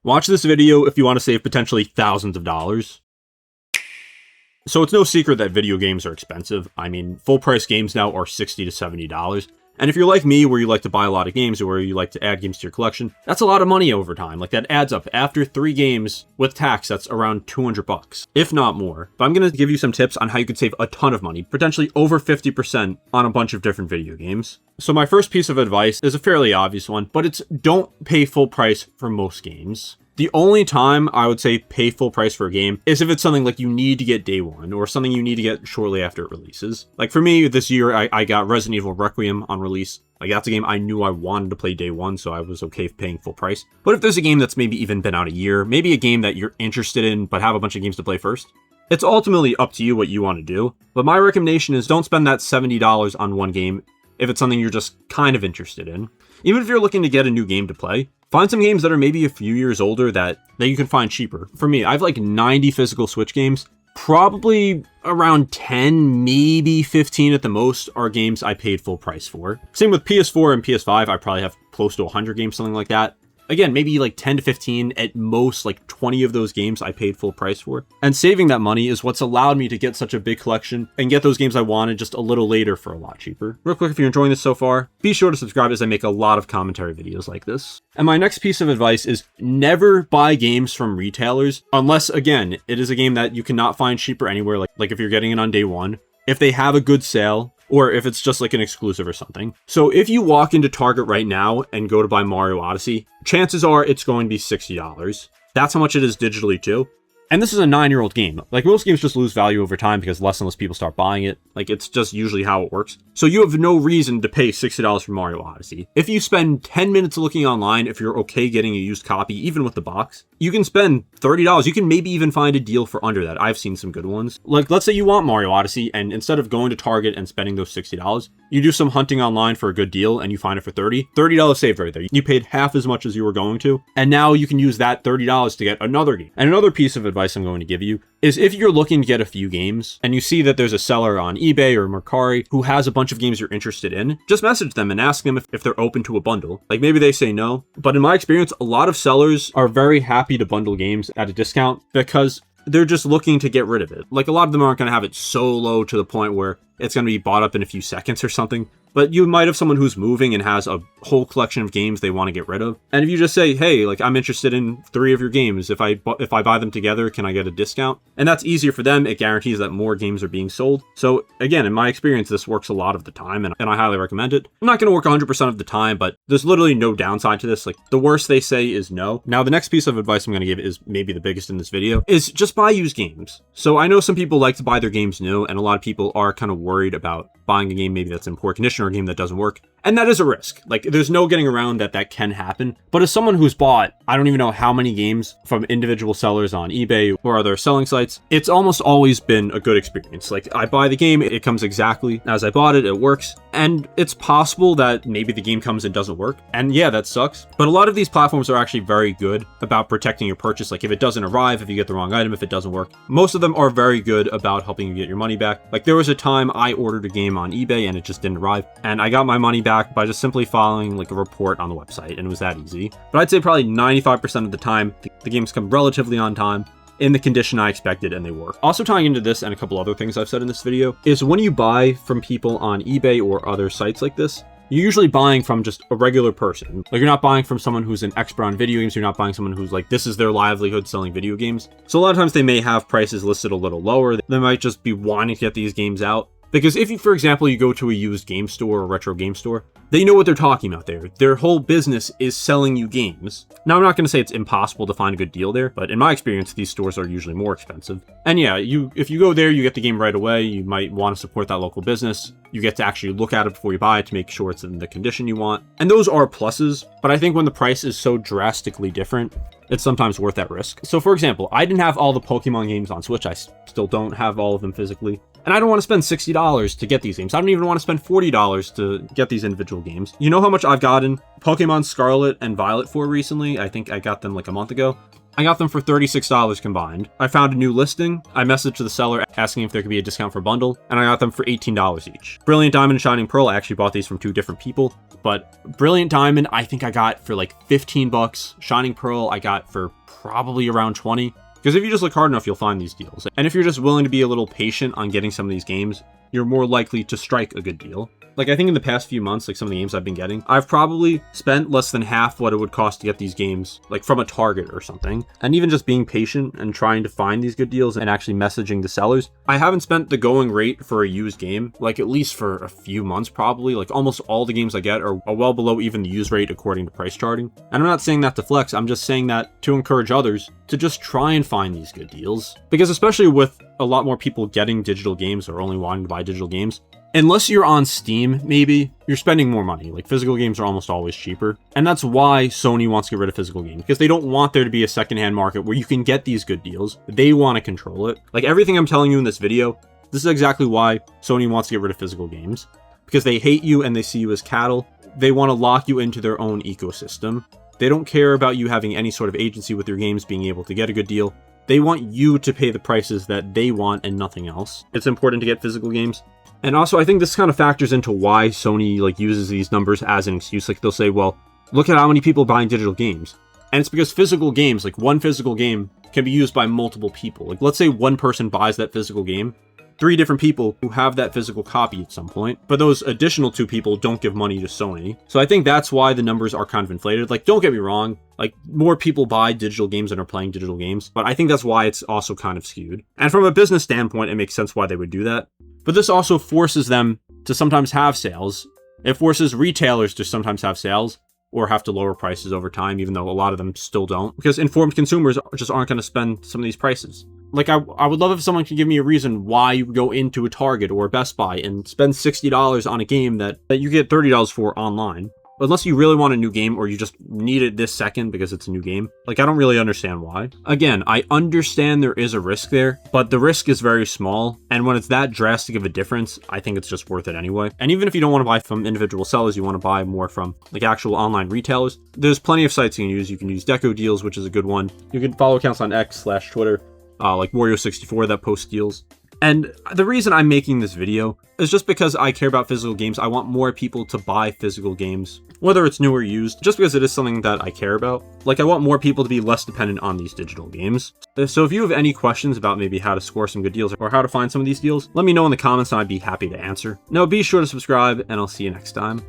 Watch this video if you want to save potentially thousands of dollars. So it's no secret that video games are expensive. I mean, full price games now are $60 to $70. And if you're like me, where you like to buy a lot of games or where you like to add games to your collection, that's a lot of money over time. Like, that adds up. After 3 games with tax, that's around $200, if not more. But I'm going to give you some tips on how you could save a ton of money, potentially over 50% on a bunch of different video games. So my first piece of advice is a fairly obvious one, but it's don't pay full price for most games. The only time I would say pay full price for a game is if it's something like you need to get day one or something you need to get shortly after it releases. Like for me this year, I got Resident Evil Requiem on release. Like that's a game I knew I wanted to play day one, so I was okay paying full price. But if there's a game that's maybe even been out a year, maybe a game that you're interested in but have a bunch of games to play first, it's ultimately up to you what you want to do. But my recommendation is don't spend that $70 on one game if it's something you're just kind of interested in. Even if you're looking to get a new game to play, find some games that are maybe a few years older that you can find cheaper. For me, I have like 90 physical Switch games. Probably around 10, maybe 15 at the most are games I paid full price for. Same with PS4 and PS5, I probably have close to 100 games, something like that. Again, maybe like 10 to 15, at most like 20 of those games I paid full price for. And saving that money is what's allowed me to get such a big collection and get those games I wanted just a little later for a lot cheaper. Real quick, if you're enjoying this so far, be sure to subscribe as I make a lot of commentary videos like this. And my next piece of advice is never buy games from retailers unless, again, it is a game that you cannot find cheaper anywhere, like if you're getting it on day one, if they have a good sale, or if it's just like an exclusive or something. So if you walk into Target right now and go to buy Mario Odyssey, chances are it's going to be $60. That's how much it is digitally too. And this is a 9-year-old game. Like most games just lose value over time because less and less people start buying it. Like it's just usually how it works. So you have no reason to pay $60 for Mario Odyssey. If you spend 10 minutes looking online, if you're okay getting a used copy, even with the box, you can spend $30. You can maybe even find a deal for under that. I've seen some good ones. Like let's say you want Mario Odyssey and instead of going to Target and spending those $60, you do some hunting online for a good deal and you find it for $30 saved right there. You paid half as much as you were going to. And now you can use that $30 to get another game. And another piece of advice I'm going to give you is if you're looking to get a few games and you see that there's a seller on eBay or Mercari who has a bunch of games you're interested in, just message them and ask them if they're open to a bundle. Like maybe they say no, but in my experience, a lot of sellers are very happy to bundle games at a discount because they're just looking to get rid of it. Like a lot of them aren't going to have it so low to the point where it's going to be bought up in a few seconds or something. But you might have someone who's moving and has a whole collection of games they want to get rid of. And if you just say, hey, like I'm interested in 3 of your games. If I buy them together, can I get a discount? And that's easier for them. It guarantees that more games are being sold. So again, in my experience, this works a lot of the time and I highly recommend it. I'm not going to work 100% of the time, but there's literally no downside to this. Like the worst they say is no. Now, the next piece of advice I'm going to give is maybe the biggest in this video is just buy used games. So I know some people like to buy their games new and a lot of people are kind of worried about buying a game maybe that's in poor condition or a game that doesn't work. And that is a risk. Like there's no getting around that can happen. But as someone who's bought, I don't even know how many games from individual sellers on eBay or other selling sites, it's almost always been a good experience. Like I buy the game, it comes exactly as I bought it, it works. And it's possible that maybe the game comes and doesn't work. And yeah, that sucks. But a lot of these platforms are actually very good about protecting your purchase. Like if it doesn't arrive, if you get the wrong item, if it doesn't work, most of them are very good about helping you get your money back. Like there was a time I ordered a game on eBay and it just didn't arrive. And I got my money back by just simply following like a report on the website, and it was that easy. But I'd say probably 95% of the time, the games come relatively on time, in the condition I expected, and they work. Also tying into this and a couple other things I've said in this video is when you buy from people on eBay or other sites like this, you're usually buying from just a regular person. Like you're not buying from someone who's an expert on video games. You're not buying someone who's like, this is their livelihood selling video games. So a lot of times they may have prices listed a little lower. They might just be wanting to get these games out. Because if you, for example, you go to a used game store or retro game store, they know what they're talking about there. Their whole business is selling you games. Now, I'm not going to say it's impossible to find a good deal there, but in my experience, these stores are usually more expensive. And yeah, if you go there, you get the game right away. You might want to support that local business. You get to actually look at it before you buy it to make sure it's in the condition you want. And those are pluses, but I think when the price is so drastically different, it's sometimes worth that risk. So for example, I didn't have all the Pokemon games on Switch. I still don't have all of them physically. And I don't want to spend $60 to get these games. I don't even want to spend $40 to get these individual games. You know how much I've gotten Pokemon Scarlet and Violet for recently? I think I got them like a month ago. I got them for $36 combined. I found a new listing. I messaged the seller asking if there could be a discount for bundle, and I got them for $18 each. Brilliant Diamond and Shining Pearl, I actually bought these from 2 different people, but Brilliant Diamond, I think I got for like 15 bucks. Shining Pearl, I got for probably around 20. Because if you just look hard enough, you'll find these deals. And if you're just willing to be a little patient on getting some of these games, you're more likely to strike a good deal. Like, I think in the past few months, like some of the games I've been getting, I've probably spent less than half what it would cost to get these games, like from a Target or something. And even just being patient and trying to find these good deals and actually messaging the sellers, I haven't spent the going rate for a used game, like at least for a few months probably. Like almost all the games I get are well below even the use rate according to price charting. And I'm not saying that to flex, I'm just saying that to encourage others to just try and find these good deals. Because especially with a lot more people getting digital games or only wanting to buy digital games, unless you're on Steam, maybe, you're spending more money. Like, physical games are almost always cheaper. And that's why Sony wants to get rid of physical games, because they don't want there to be a secondhand market where you can get these good deals. They want to control it. Like, everything I'm telling you in this video, this is exactly why Sony wants to get rid of physical games. Because they hate you and they see you as cattle. They want to lock you into their own ecosystem. They don't care about you having any sort of agency with your games, being able to get a good deal. They want you to pay the prices that they want and nothing else. It's important to get physical games. And also, I think this kind of factors into why Sony like uses these numbers as an excuse. Like, they'll say, well, look at how many people buying digital games. And it's because physical games, like one physical game, can be used by multiple people. Like, let's say one person buys that physical game, 3 different people who have that physical copy at some point, but those additional 2 people don't give money to Sony. So I think that's why the numbers are kind of inflated. Like, don't get me wrong, like, more people buy digital games than are playing digital games, but I think that's why it's also kind of skewed. And from a business standpoint, it makes sense why they would do that. But this also forces them to sometimes have sales. It forces retailers to sometimes have sales or have to lower prices over time, even though a lot of them still don't, because informed consumers just aren't going to spend some of these prices. Like, I would love if someone could give me a reason why you go into a Target or a Best Buy and spend $60 on a game that you get $30 for online. Unless you really want a new game or you just need it this second because it's a new game. Like, I don't really understand why. Again, I understand there is a risk there, but the risk is very small. And when it's that drastic of a difference, I think it's just worth it anyway. And even if you don't want to buy from individual sellers, you want to buy more from like actual online retailers, there's plenty of sites you can use. You can use Deco Deals, which is a good one. You can follow accounts on X/Twitter, like Wario64 that post deals. And the reason I'm making this video is just because I care about physical games. I want more people to buy physical games, whether it's new or used, just because it is something that I care about. Like, I want more people to be less dependent on these digital games. So if you have any questions about maybe how to score some good deals or how to find some of these deals, let me know in the comments and I'd be happy to answer. Now, be sure to subscribe and I'll see you next time.